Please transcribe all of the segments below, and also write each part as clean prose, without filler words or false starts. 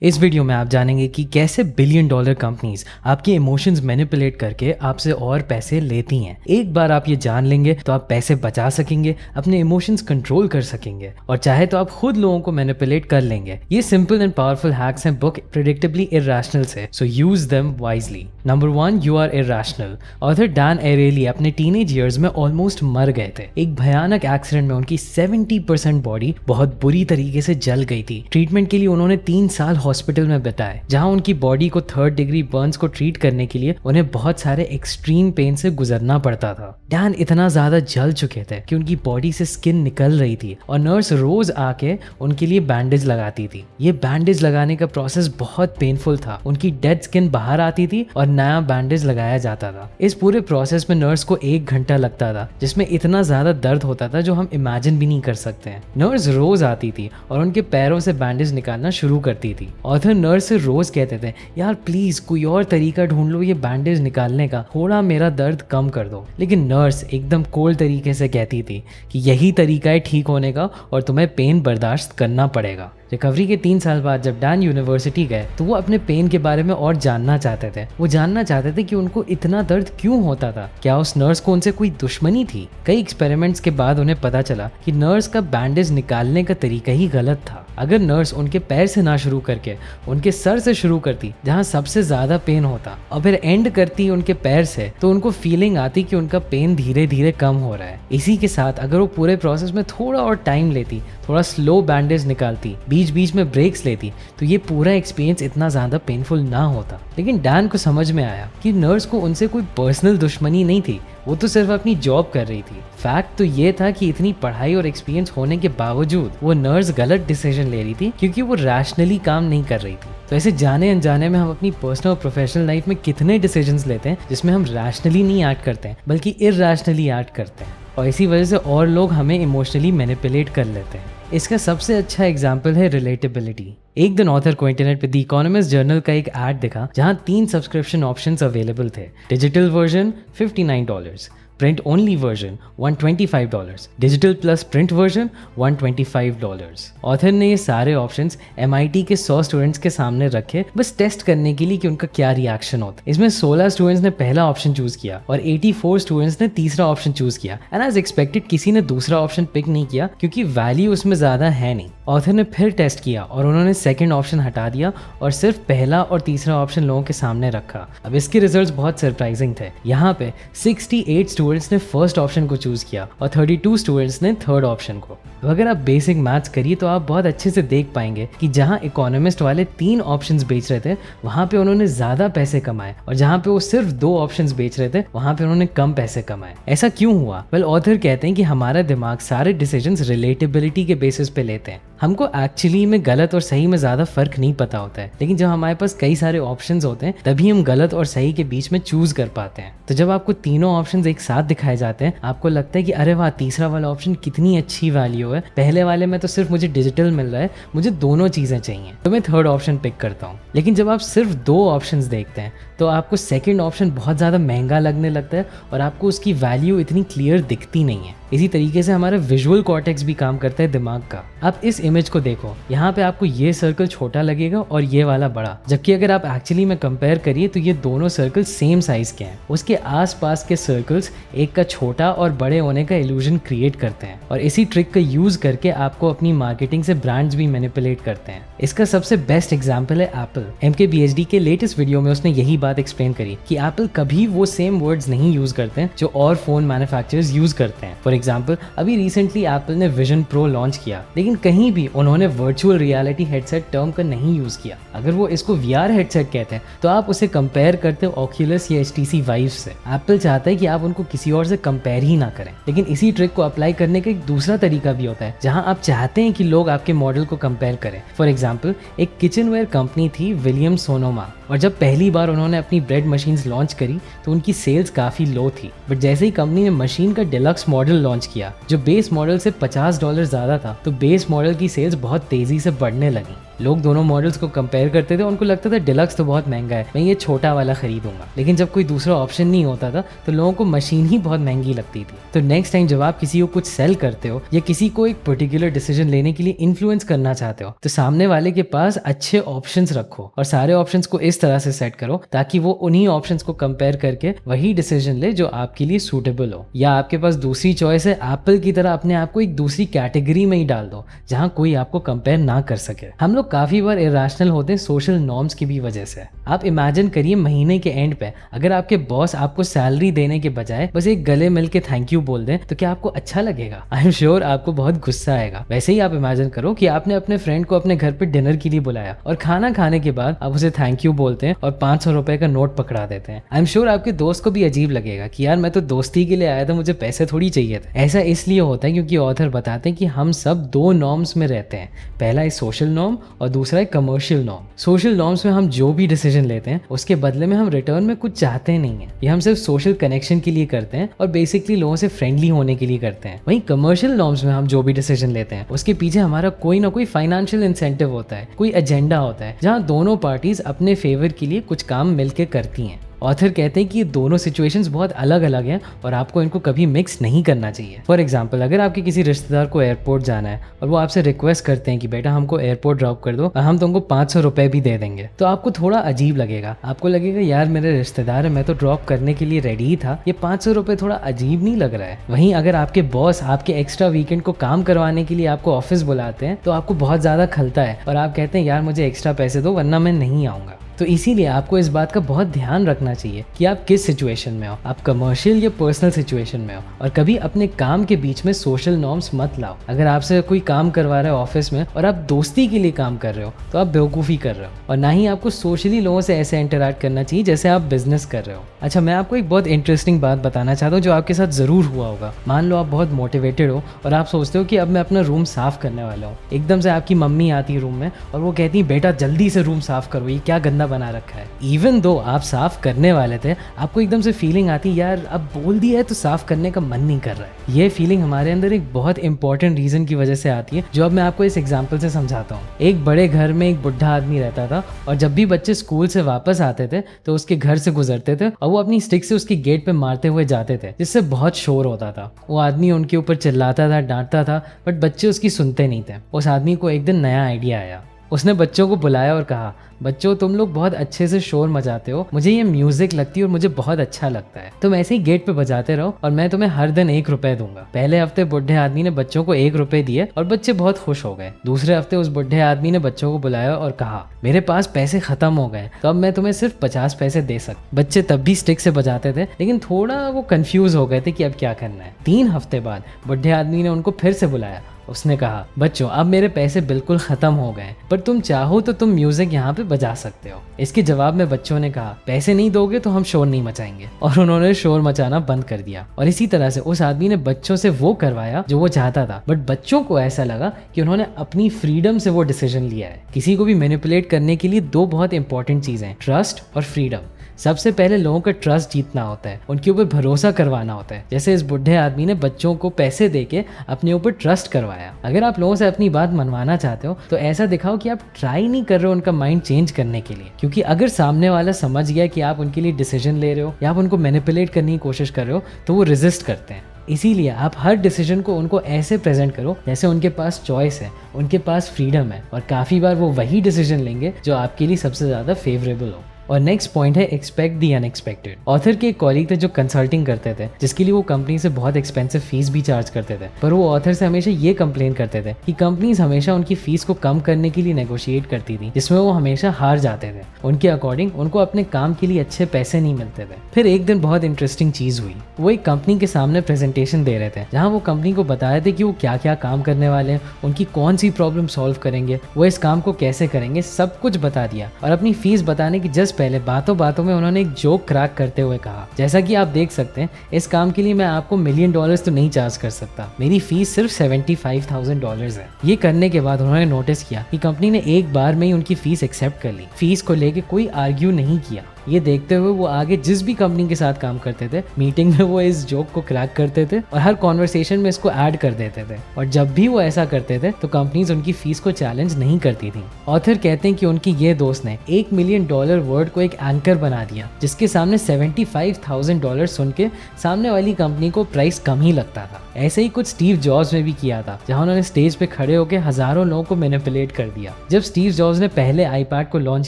इस वीडियो में आप जानेंगे कि कैसे बिलियन डॉलर कंपनीज आपके इमोशंस मैनिपुलेट करके आपसे और पैसे लेती हैं। एक बार आप ये जान लेंगे तो आप पैसे बचा सकेंगे, अपने इमोशंस कंट्रोल कर सकेंगे और चाहे तो आप खुद लोगों को मैनिपुलेट कर लेंगे। ये सिंपल एंड पावरफुल हैक्स हैं बुक प्रेडिक्टेबली इरैशनल से, so use them wisely. Number 1, you are irrational. Author Dan Ariely अपने टीनेज ईयर्स में ऑलमोस्ट मर गए थे। एक भयानक एक्सीडेंट में उनकी 70% बॉडी बहुत बुरी तरीके से जल गई थी। ट्रीटमेंट के लिए उन्होंने 3 साल हॉस्पिटल में बिताए, जहां उनकी बॉडी को 3rd डिग्री बर्न्स को ट्रीट करने के लिए उन्हें बहुत सारे एक्सट्रीम पेन से गुजरना पड़ता था। डैन इतना ज्यादा जल चुके थे कि उनकी बॉडी से स्किन निकल रही थी और नर्स रोज आके उनके लिए बैंडेज लगाती थी। ये बैंडेज लगाने का प्रोसेस बहुत पेनफुल था। उनकी डेड स्किन बाहर आती थी और नया बैंडेज लगाया जाता था। इस पूरे प्रोसेस में नर्स को 1 घंटा लगता था, जिसमें इतना ज्यादा दर्द होता था जो हम इमेजिन भी नहीं कर सकते हैं। नर्स रोज आती थी और उनके पैरों से बैंडेज निकालना शुरू करती थी। ऑथर नर्स से रोज कहते थे, यार प्लीज कोई और तरीका ढूंढ लो ये बैंडेज निकालने का, थोड़ा मेरा दर्द कम कर दो। लेकिन नर्स एकदम कोल्ड तरीके से कहती थी कि यही तरीका है ठीक होने का और तुम्हें पेन बर्दाश्त करना पड़ेगा। रिकवरी के 3 साल बाद जब डैन यूनिवर्सिटी गए तो वो अपने पेन के बारे में और जानना चाहते थे। वो जानना चाहते थे कि उनको इतना दर्द क्यों होता था। क्या उस नर्स को उनसे कोई दुश्मनी थी? कई एक्सपेरिमेंट्स के बाद उन्हें पता चला कि नर्स का बैंडेज निकालने का तरीका ही गलत था। अगर नर्स उनके पैर से ना शुरू करके उनके सर से शुरू करती, जहाँ सबसे ज्यादा पेन होता, और फिर एंड करती उनके पैर से, तो उनको फीलिंग आती कि उनका पेन धीरे धीरे कम हो रहा है। इसी के साथ अगर वो पूरे प्रोसेस में थोड़ा और टाइम लेती, थोड़ा स्लो बैंडेज निकालती, बीच बीच में ब्रेक्स लेती, तो ये पूरा एक्सपीरियंस इतना ज्यादा पेनफुल ना होता। लेकिन डैन को समझ में आया कि नर्स को उनसे कोई पर्सनल दुश्मनी नहीं थी, वो तो सिर्फ अपनी जॉब कर रही थी। फैक्ट तो ये था कि इतनी पढ़ाई और एक्सपीरियंस होने के बावजूद वो नर्स गलत डिसीजन ले रही थी क्योंकि वो रैशनली काम नहीं कर रही थी। तो ऐसे जाने अनजाने में हम अपनी पर्सनल और प्रोफेशनल लाइफ में कितने डिसीजंस लेते हैं जिसमें हम रैशनली नहीं एक्ट करते हैं बल्कि इरैशनली एक्ट करते हैं, और इसी वजह से और लोग हमें इमोशनली मैनिपुलेट कर लेते हैं। इसका सबसे अच्छा एग्जाम्पल है रिलेटेबिलिटी। एक दिन ऑथर को इंटरनेट पे द इकोनॉमिस्ट जर्नल का एक ऐड दिखा जहां 3 सब्सक्रिप्शन ऑप्शंस अवेलेबल थे। Digital version $59, print only version $125, digital plus print version $125। Author ने ये सारे ऑप्शंस MIT के 100 स्टूडेंट्स के सामने रखे, बस टेस्ट करने के लिए कि उनका क्या रिएक्शन होता। इसमें 16 स्टूडेंट्स ने पहला ऑप्शन चूज किया और 84 स्टूडेंट्स ने तीसरा ऑप्शन चूज किया। एंड एज एक्सपेक्टेड किसी ने दूसरा ऑप्शन पिक नहीं किया क्योंकि वैल्यू उसमें ज्यादा है नहीं। ऑथर ने फिर टेस्ट किया और उन्होंने सेकंड ऑप्शन हटा दिया और सिर्फ पहला और तीसरा ऑप्शन लोगों के सामने रखा। अब इसके रिजल्ट्स बहुत सरप्राइजिंग थे। यहाँ पे 68 स्टूडेंट्स ने फर्स्ट ऑप्शन को चूज किया और 32 स्टूडेंट्स ने थर्ड ऑप्शन को। तो अगर आप बेसिक मैथ्स करिए तो आप बहुत अच्छे से देख पाएंगे कि जहां इकोनॉमिस्ट वाले 3 ऑप्शंस बेच रहे थे वहां पे उन्होंने ज्यादा पैसे कमाए, और जहां पे वो सिर्फ 2 ऑप्शंस बेच रहे थे वहां पे उन्होंने कम पैसे कमाए। ऐसा क्यों हुआ? वेल, ऑथर कहते हैं कि हमारा दिमाग सारे डिसीजंस रिलेटेबिलिटी के बेसिस पे लेते हैं। हमको एक्चुअली में गलत और सही में ज्यादा फर्क नहीं पता होता है, लेकिन जब हमारे पास कई सारे ऑप्शंस होते हैं तभी हम गलत और सही के बीच में चूज कर पाते हैं। तो जब आपको तीनों ऑप्शंस एक साथ दिखाए जाते हैं, आपको लगता है कि अरे वाह, तीसरा वाला ऑप्शन कितनी अच्छी वैल्यू है, पहले वाले में तो सिर्फ मुझे डिजिटल मिल रहा है, मुझे दोनों चीजें चाहिए, तो मैं थर्ड ऑप्शन पिक करता हूँ। लेकिन जब आप सिर्फ 2 ऑप्शंस देखते हैं तो आपको सेकंड ऑप्शन बहुत ज़्यादा महंगा लगने लगता है और आपको उसकी वैल्यू इतनी क्लियर दिखती नहीं है। इसी तरीके से हमारा विजुअल कॉर्टेक्स भी काम करता है दिमाग का। आप इस इमेज को देखो, यहाँ पे आपको ये सर्कल छोटा लगेगा और ये वाला बड़ा, जबकि अगर आप एक्चुअली में कंपेयर करिए तो ये दोनों सर्कल सेम साइज के हैं। उसके आसपास के सर्कल्स एक का छोटा और बड़े होने का इल्यूजन क्रिएट करते हैं, और इसी ट्रिक का यूज करके आपको अपनी मार्केटिंग से ब्रांड्स भी मैनिपुलेट करते हैं। इसका सबसे बेस्ट एग्जाम्पल है एप्पल। MKBHD के लेटेस्ट वीडियो में उसने यही बात एक्सप्लेन करी कि एप्पल कभी वो सेम वर्ड्स नहीं यूज करते हैं जो और फोन मैन्युफैक्चरर्स यूज करते हैं। फॉर एग्जाम्पल, अभी रिसेंटली एप्पल ने विजन प्रो लॉन्च किया, लेकिन कहीं भी उन्होंने वर्चुअल रियलिटी हेडसेट टर्म का नहीं यूज किया। अगर वो इसको VR हेडसेट कहते हैं तो आप उसे कंपेयर करते हो ऑक्यूलस या HTC वाइव से। एप्पल चाहता है कि आप उनको किसी और से कंपेयर ही ना करें। लेकिन इसी ट्रिक को अप्लाई करने का एक दूसरा तरीका भी होता है जहां आप चाहते हैं कि लोग आपके मॉडल को कंपेयर करें। फॉर एग्जाम्पल, एक किचनवेयर कंपनी थी विलियम सोनोमा, और जब पहली बार उन्होंने अपनी ब्रेड मशीन्स लॉन्च करी तो उनकी सेल्स काफ़ी लो थी। बट जैसे ही कंपनी ने मशीन का डिलक्स मॉडल लॉन्च किया जो बेस मॉडल से $50 ज़्यादा था, तो बेस मॉडल की सेल्स बहुत तेज़ी से बढ़ने लगी। लोग दोनों मॉडल्स को कंपेयर करते थे, उनको लगता था डिलक्स तो बहुत महंगा है, मैं ये छोटा वाला खरीदूंगा। लेकिन जब कोई दूसरा ऑप्शन नहीं होता था तो लोगों को मशीन ही बहुत महंगी लगती थी। तो नेक्स्ट टाइम जब आप किसी को कुछ सेल करते हो या किसी को एक पर्टिकुलर डिसीजन लेने के लिए इन्फ्लुएंस करना चाहते हो, तो सामने वाले के पास अच्छे ऑप्शंस रखो और सारे ऑप्शंस को इस तरह से सेट करो ताकि वो उन्हीं ऑप्शंस को कंपेयर करके वही डिसीजन ले जो आपके लिए सूटेबल हो। या आपके पास दूसरी चॉइस है, एप्पल की तरह अपने आप को एक दूसरी कैटेगरी में ही डाल दो जहां कोई आपको कंपेयर ना कर सके। हम लोग काफी बार इरेशनल होते हैं सोशल नॉर्म्स की भी वजह से। आप इमेजिन करिए महीने के एंड पे अगर आपके बॉस आपको सैलरी देने के बजाय बस एक गले मिल के थैंक यू बोल दें तो क्या आपको अच्छा लगेगा? आई एम श्योर आपको बहुत गुस्सा आएगा। वैसे ही आप इमेजिन करो कि आपने अपने फ्रेंड को अपने घर पे डिनर के लिए बुलाया और खाना खाने के बाद आप उसे थैंक यू बोलते हैं और 500 रुपए का नोट पकड़ा देते हैं। आई एम श्योर आपके दोस्त को भी अजीब लगेगा कि यार मैं तो दोस्ती के लिए आया था, मुझे पैसे थोड़ी चाहिए थे। ऐसा इसलिए होता है क्योंकि ऑथर बताते हैं कि हम सब दो नॉर्म्स में रहते हैं। पहला है सोशल नॉर्म और दूसरा है कमर्शियल नॉर्म। सोशल नॉर्म्स में हम जो भी डिसीजन लेते हैं उसके बदले में हम रिटर्न में कुछ चाहते नहीं है, ये हम सिर्फ सोशल कनेक्शन के लिए करते हैं और बेसिकली लोगों से फ्रेंडली होने के लिए करते हैं। वहीं कमर्शियल नॉर्म्स में हम जो भी डिसीजन लेते हैं उसके पीछे हमारा कोई ना कोई फाइनेंशियल इंसेंटिव होता है, कोई एजेंडा होता है जहां दोनों पार्टीज अपने फेवर के लिए कुछ काम मिलकर करती हैं। ऑथर कहते हैं कि ये दोनों सिचुएशंस बहुत अलग अलग हैं और आपको इनको कभी मिक्स नहीं करना चाहिए। फॉर एग्जांपल, अगर आपके किसी रिश्तेदार को एयरपोर्ट जाना है और वो आपसे रिक्वेस्ट करते हैं कि बेटा हमको एयरपोर्ट ड्रॉप कर दो और हम तुमको 500 रुपए भी दे देंगे, तो आपको थोड़ा अजीब लगेगा। आपको लगेगा यार मेरे रिश्तेदार है, मैं तो ड्रॉप करने के लिए रेडी ही था, ये 500 रुपए थोड़ा अजीब नहीं लग रहा है। वहीं अगर आपके बॉस आपके एक्स्ट्रा वीकेंड को काम करवाने के लिए आपको ऑफिस बुलाते हैं तो आपको बहुत ज्यादा खलता है और आप कहते हैं यार मुझे एक्स्ट्रा पैसे दो वरना मैं नहीं आऊंगा। तो इसीलिए आपको इस बात का बहुत ध्यान रखना चाहिए कि आप किस सिचुएशन में हो, आप कमर्शियल या पर्सनल सिचुएशन में हो, और कभी अपने काम के बीच में सोशल नॉर्म्स मत लाओ। अगर आपसे कोई काम करवा रहा है ऑफिस में और आप दोस्ती के लिए काम कर रहे हो तो आप बेवकूफ़ी कर रहे हो, और ना ही आपको सोशली लोगों से ऐसे इंटरैक्ट करना चाहिए जैसे आप बिजनेस कर रहे हो। अच्छा, मैं आपको एक बहुत इंटरेस्टिंग बात बताना चाहता हूँ जो आपके साथ ज़रूर हुआ होगा। मान लो आप बहुत मोटिवेटेड हो और आप सोचते हो कि अब मैं अपना रूम साफ़ करने वाला हूँ। एकदम से आपकी मम्मी आती है रूम में और वो कहती है बेटा जल्दी से रूम साफ़ करो, ये क्या गंदा बना रखा है। इवन दो आप साफ करने वाले थे, आपको एकदम से फीलिंग आती है यार अब बोल दिया है तो साफ करने का मन नहीं कर रहा है। ये फीलिंग हमारे अंदर एक बहुत इंपॉर्टेंट रीजन की वजह से आती है जो अब मैं आपको इस एग्जांपल से समझाता हूँ। एक बड़े घर में एक बुढ़ा आदमी रहता था और जब भी बच्चे स्कूल से वापस आते थे तो उसके घर से गुजरते थे और वो अपनी स्टिक से उसकी गेट पे मारते हुए जाते थे, जिससे बहुत शोर होता था। वो आदमी उनके ऊपर चिल्लाता था, डांटता था, बट बच्चे उसकी सुनते नहीं थे। उस आदमी को एक दिन नया आइडिया आया। उसने बच्चों को बुलाया और कहा बच्चों तुम लोग बहुत अच्छे से शोर मचाते हो, मुझे ये म्यूजिक लगती है और मुझे बहुत अच्छा लगता है, तुम ऐसे ही गेट पे बजाते रहो और मैं तुम्हें हर दिन 1 रुपए दूंगा। पहले हफ्ते बुढ़े आदमी ने बच्चों को 1 रुपए दिए और बच्चे बहुत खुश हो गए। दूसरे हफ्ते उस बुढ़े आदमी ने बच्चों को बुलाया और कहा मेरे पास पैसे खत्म हो गए तो अब मैं तुम्हें सिर्फ 50 पैसे दे सकता। बच्चे तब भी स्टिक से बजाते थे लेकिन थोड़ा वो कंफ्यूज हो गए थे कि अब क्या करना है। 3 हफ्ते बाद बुढ़े आदमी ने उनको फिर से बुलाया। उसने कहा बच्चों अब मेरे पैसे बिल्कुल खत्म हो गए पर तुम चाहो तो तुम म्यूजिक यहाँ पे बजा सकते हो। इसके जवाब में बच्चों ने कहा पैसे नहीं दोगे तो हम शोर नहीं मचाएंगे, और उन्होंने शोर मचाना बंद कर दिया। और इसी तरह से उस आदमी ने बच्चों से वो करवाया जो वो चाहता था, बट बच्चों को ऐसा लगा कि उन्होंने अपनी फ्रीडम से वो डिसीजन लिया है। किसी को भी मैनिपुलेट करने के लिए 2 बहुत इंपॉर्टेंट चीजें हैं, ट्रस्ट और फ्रीडम। सबसे पहले लोगों का ट्रस्ट जीतना होता है, उनके ऊपर भरोसा करवाना होता है। जैसे इस बुढ़े आदमी ने बच्चों को पैसे देके अपने ऊपर ट्रस्ट करवाया। अगर आप लोगों से अपनी बात मनवाना चाहते हो तो ऐसा दिखाओ कि आप ट्राई नहीं कर रहे हो उनका माइंड चेंज करने के लिए, क्योंकि अगर सामने वाला समझ गया कि आप उनके लिए डिसीजन ले रहे हो या आप उनको मैनिपुलेट करने की कोशिश कर रहे हो तो वो रेजिस्ट करते हैं। इसीलिए आप हर डिसीजन को उनको ऐसे प्रेजेंट करो जैसे उनके पास चॉइस है, उनके पास फ्रीडम है, और काफ़ी बार वो वही डिसीजन लेंगे जो आपके लिए सबसे ज़्यादा फेवरेबल हो। और नेक्स्ट पॉइंट है एक्सपेक्ट दी अनएक्सपेक्टेड। ऑथर के एक कॉलीग थे जो कंसल्टिंग करते थे, जिसके लिए वो कंपनी से बहुत एक्सपेंसिव फीस भी चार्ज करते थे, पर वो ऑथर से हमेशा ये कंप्लेन करते थे कि कंपनीज हमेशा उनकी फीस को कम करने के लिए नेगोशिएट करती थी, जिसमें वो हमेशा हार जाते थे। उनके अकॉर्डिंग उनको अपने काम के लिए अच्छे पैसे नहीं मिलते थे। फिर एक दिन बहुत इंटरेस्टिंग चीज हुई। वो एक कंपनी के सामने प्रेजेंटेशन दे रहे थे जहाँ वो कंपनी को बता रहे थे कि वो क्या क्या काम करने वाले हैं, उनकी कौन सी प्रॉब्लम सॉल्व करेंगे, वो इस काम को कैसे करेंगे, सब कुछ बता दिया। और अपनी फीस बताने की जस्ट पहले बातों में उन्होंने एक जोक क्रैक करते हुए कहा जैसा कि आप देख सकते हैं इस काम के लिए मैं आपको $1 मिलियन तो नहीं चार्ज कर सकता, मेरी फीस सिर्फ $75,000 है। ये करने के बाद उन्होंने नोटिस किया कि कंपनी ने एक बार में ही उनकी फीस एक्सेप्ट कर ली, फीस को लेके कोई आर्ग्यू नहीं किया। ये देखते हुए वो आगे जिस भी कंपनी के साथ काम करते थे, मीटिंग में वो इस जोक को क्रैक करते थे और हर कॉन्वर्सेशन में इसको ऐड कर देते थे। और जब भी वो ऐसा करते थे तो कंपनीज उनकी फीस को चैलेंज नहीं करती थी। ऑथर कहते हैं कि उनकी ये दोस्त ने $1 मिलियन वर्ड को एक एंकर बना दिया, जिसके सामने $75,000 सुन के सामने वाली कंपनी को प्राइस कम ही लगता था। ऐसे ही कुछ स्टीव जॉब्स ने भी किया था, जहां उन्होंने स्टेज पे खड़े होकर हजारों लोगों को मैनिपुलेट कर दिया। जब स्टीव जॉब्स ने पहले आईपैड को लॉन्च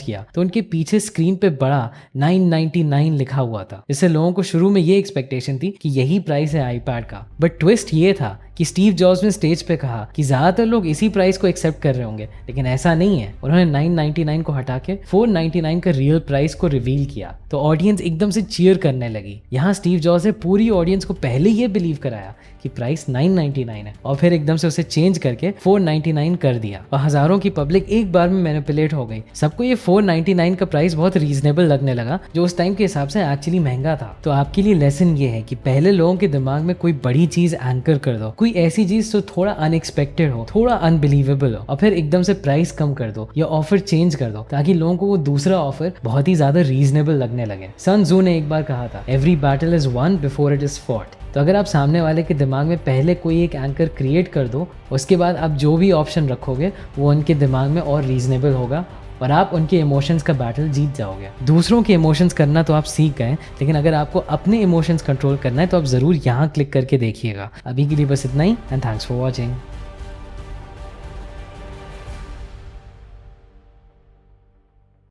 किया तो उनके पीछे स्क्रीन पे बड़ा 999 लिखा हुआ था, जिससे लोगों को शुरू में ये एक्सपेक्टेशन थी कि यही प्राइस है आईपैड का। बट ट्विस्ट ये था कि स्टीव जॉब्स ने स्टेज पे कहा कि ज्यादातर लोग इसी प्राइस को एक्सेप्ट कर रहे होंगे, लेकिन ऐसा नहीं है। उन्होंने 999 को हटा के 499 का रियल प्राइस को रिवील किया, तो ऑडियंस एकदम से चीयर करने लगी। यहाँ स्टीव जॉब्स ने पूरी ऑडियंस को पहले ये बिलीव कराया कि प्राइस 999 है और फिर एकदम से उसे चेंज करके 499 कर दिया और हजारों की पब्लिक एक बार में मैनिपुलेट हो गई। सबको ये 499 का प्राइस बहुत रीजनेबल लगने लगा, जो उस टाइम के हिसाब से एक्चुअली महंगा था। तो आपके लिए लेसन ये है कि पहले लोगों के दिमाग में कोई बड़ी चीज एंकर कर दो, कोई ऐसी चीज जो थोड़ा अनएक्सपेक्टेड हो, थोड़ा अनबिलीवेबल हो, और फिर एकदम से प्राइस कम कर दो या ऑफर चेंज कर दो, ताकि लोगों को वो दूसरा ऑफर बहुत ही ज्यादा रीजनेबल लगने लगे। सन त्जू ने एक बार कहा था, every battle is one before it is fought. तो अगर आप सामने वाले के दिमाग में पहले कोई एक एंकर क्रिएट कर दो, उसके बाद आप जो भी ऑप्शन रखोगे वो उनके दिमाग में और रीजनेबल होगा और आप उनके इमोशंस का बैटल जीत जाओगे। दूसरों के इमोशंस करना तो आप सीख गए, लेकिन अगर आपको अपने इमोशंस कंट्रोल करना है तो आप ज़रूर यहाँ क्लिक करके देखिएगा। अभी के लिए बस इतना ही, एंड थैंक्स फॉर वॉचिंग।